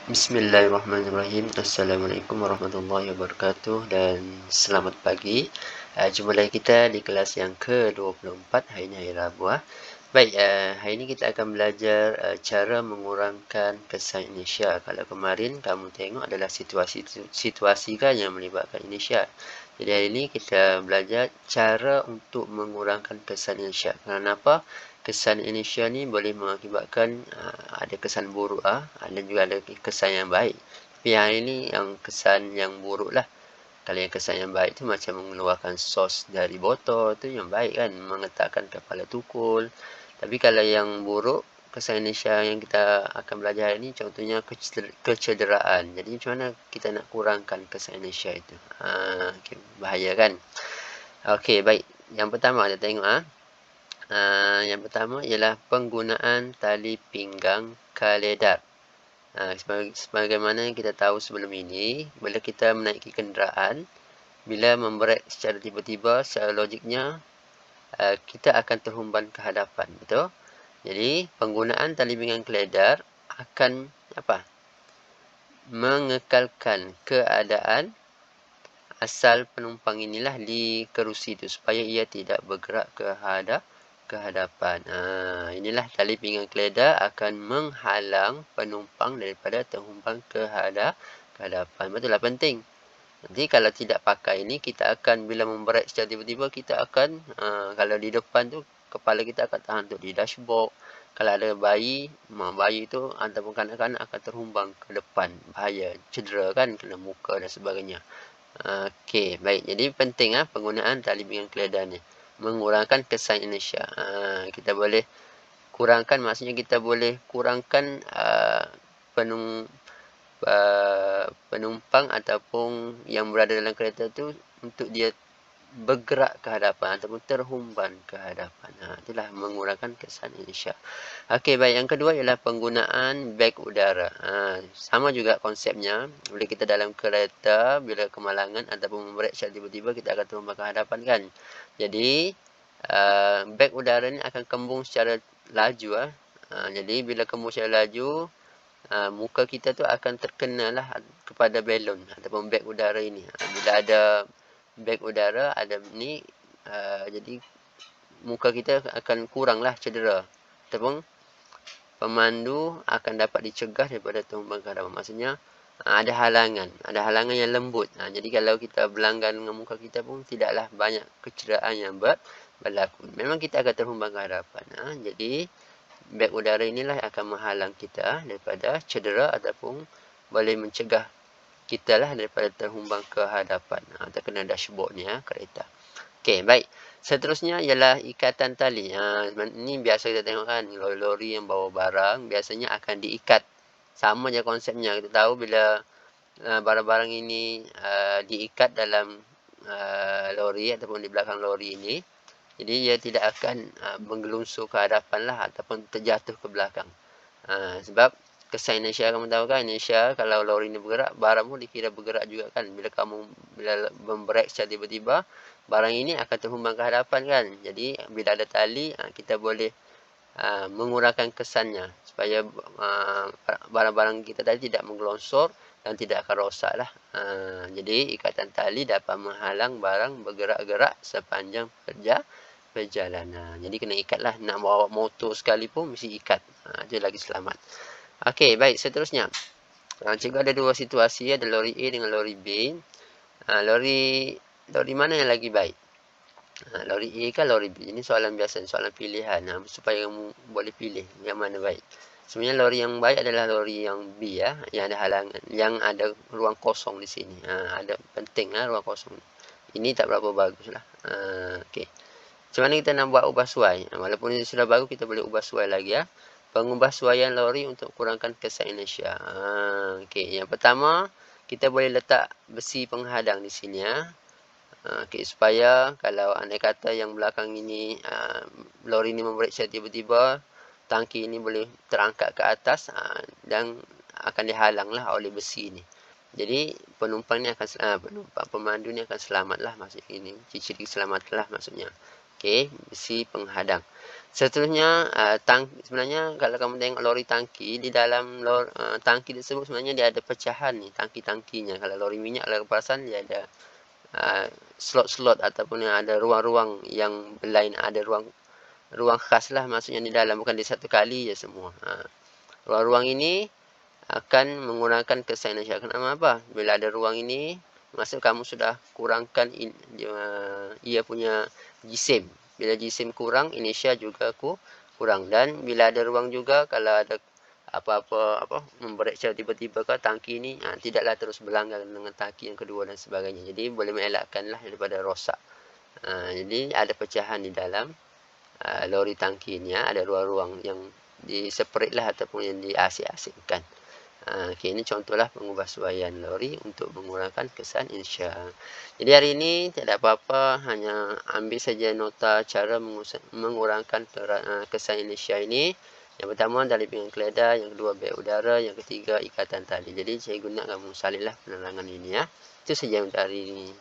Bismillahirrahmanirrahim. Assalamualaikum warahmatullahi wabarakatuh dan selamat pagi. Jumpa lagi kita di kelas yang ke-24 hari ini hari Rabu. Baik, hari ini kita akan belajar cara mengurangkan kesan inisial. Kalau kemarin kamu tengok adalah situasi kan yang melibatkan inisial. Jadi hari ini kita belajar cara untuk mengurangkan kesan inisial. Kenapa? Kesan inisial ni boleh mengakibatkan ada kesan buruk dan juga ada kesan yang baik. Tapi hari ini yang kesan yang buruk lah. Kalau yang kesan yang baik tu macam mengeluarkan sos dari botol tu yang baik kan, mengetakkan kepala tukul. Tapi kalau yang buruk, kesan inisial yang kita akan belajar hari ini contohnya kecederaan. Jadi macam mana kita nak kurangkan kesan inisial itu? Okay, bahaya kan? Okey, baik. Yang pertama kita tengok yang pertama ialah penggunaan tali pinggang kaledar. Sebagaimana yang kita tahu sebelum ini, bila kita menaiki kenderaan, bila membrek secara tiba-tiba, secara logiknya kita akan terhumban ke hadapan, betul? Jadi penggunaan tali pinggang kaledar akan mengekalkan keadaan asal penumpang inilah di kerusi itu supaya ia tidak bergerak ke hadapan. Inilah tali pinggang kaledar akan menghalang penumpang daripada terhumban ke hadapan. Betul lah, penting. Nanti kalau tidak pakai ini, kita akan bila membrek secara tiba-tiba, kita akan kalau di depan tu kepala kita akan terhantuk di dashboard. Kalau ada bayi tu ataupun kanak-kanak akan terhumbang ke depan, bahaya, cedera kan, kena muka dan sebagainya. Okey, baik. Jadi penting penggunaan tali pinggang kaledar ni mengurangkan kesan inersia. Kita boleh kurangkan, maksudnya kita boleh kurangkan penumpang ataupun yang berada dalam kereta tu untuk dia bergerak ke hadapan ataupun terhumban ke hadapan. Itulah mengurangkan kesan inersia. Okey, baik. Yang kedua ialah penggunaan beg udara. Sama juga konsepnya. Bila kita dalam kereta, bila kemalangan ataupun membrek secara tiba-tiba, kita akan terhumban ke hadapan kan. Jadi beg udara ni akan kembung secara laju. Jadi bila kembung secara laju, muka kita tu akan terkenalah kepada belon ataupun beg udara ini. Bila ada beg udara, ada ni, jadi muka kita akan kuranglah cedera ataupun pemandu akan dapat dicegah daripada terhumban ke hadapan. Maksudnya ada halangan yang lembut. Jadi kalau kita berlanggan dengan muka kita pun tidaklah banyak kecederaan yang berlaku. Memang kita akan terhumban ke hadapan. Jadi beg udara inilah yang akan menghalang kita daripada cedera ataupun boleh mencegah kita lah daripada terhumbang ke hadapan, terkena dashboard ni kereta. Okey, baik. Seterusnya ialah ikatan tali. Ini biasa kita tengok kan, lori-lori yang bawa barang biasanya akan diikat. Sama je konsepnya. Kita tahu bila barang-barang ini diikat dalam lori ataupun di belakang lori ini, jadi ia tidak akan menggelunsur ke hadapan lah ataupun terjatuh ke belakang. Sebab kesan inersia, kamu tahu kan, inersia kalau lori ni bergerak, barang pun dikira bergerak juga kan. Bila membrek secara tiba-tiba, barang ini akan terhumbang ke hadapan kan. Jadi bila ada tali, kita boleh mengurangkan kesannya supaya barang-barang kita tadi tidak menggelonsor dan tidak akan rosak lah. Jadi ikatan tali dapat menghalang barang bergerak-gerak sepanjang perjalanan. Jadi kena ikat lah. Nak bawa motor sekalipun mesti ikat. Itu lagi selamat. Okey, baik. Seterusnya, cikgu ada dua situasi, ada lori A dengan lori B. Lori mana yang lagi baik? Lori A ke lori B? Ini soalan biasa, soalan pilihan, supaya kamu boleh pilih yang mana baik. Sebenarnya lori yang baik adalah lori yang B, yang ada halangan, yang ada ruang kosong di sini. Ada penting ruang kosong. Ini tak berapa bagus lah. Okey. Macam mana kita nak buat ubah suai? Walaupun ini sudah baru, kita boleh ubah suai lagi Pengubah suaian lori untuk kurangkan kesan inersia. Okey, yang pertama, kita boleh letak besi penghadang di sini Okey, supaya kalau andai kata yang belakang ini lori ini membrek secara tiba-tiba, tangki ini boleh terangkat ke atas dan akan dihalanglah oleh besi ini. Jadi penumpang ni akan pemandu ni akan selamatlah, maksudnya ini ciri keselamatan lah maksudnya. Okey, besi penghadang. Seterusnya, sebenarnya kalau kamu tengok lori tangki, di dalam tangki tersebut sebenarnya dia ada pecahan ni, tangki-tangkinya. Kalau lori minyak, lori perasan dia ada slot-slot ataupun yang ada ruang-ruang yang lain, ada ruang khaslah maksudnya di dalam, bukan di satu kali je semua. Ruang-ruang ini akan mengurangkan kesan Indonesia. Kenapa? Bila ada ruang ini, maksud kamu sudah kurangkan ia punya jisim. Bila jisim kurang, inertia juga kurang. Dan bila ada ruang juga, kalau ada apa-apa membrek tiba-tiba ke tangki ini, tidaklah terus berlanggan dengan tangki yang kedua dan sebagainya. Jadi boleh mengelakkanlah daripada rosak. Jadi ada pecahan di dalam lori tangki ini, ada ruang-ruang yang di-separate lah ataupun yang diasing-asingkan. Okay, ini contohlah pengubahsuaian lori untuk mengurangkan kesan insya. Jadi hari ini tidak apa-apa, hanya ambil saja nota cara mengurangkan kesan insya ini. Yang pertama dari pinggang keledar, yang kedua beg udara, yang ketiga ikatan tali. Jadi saya gunakan salihlah penerangan ini ya. Itu saja untuk hari ini.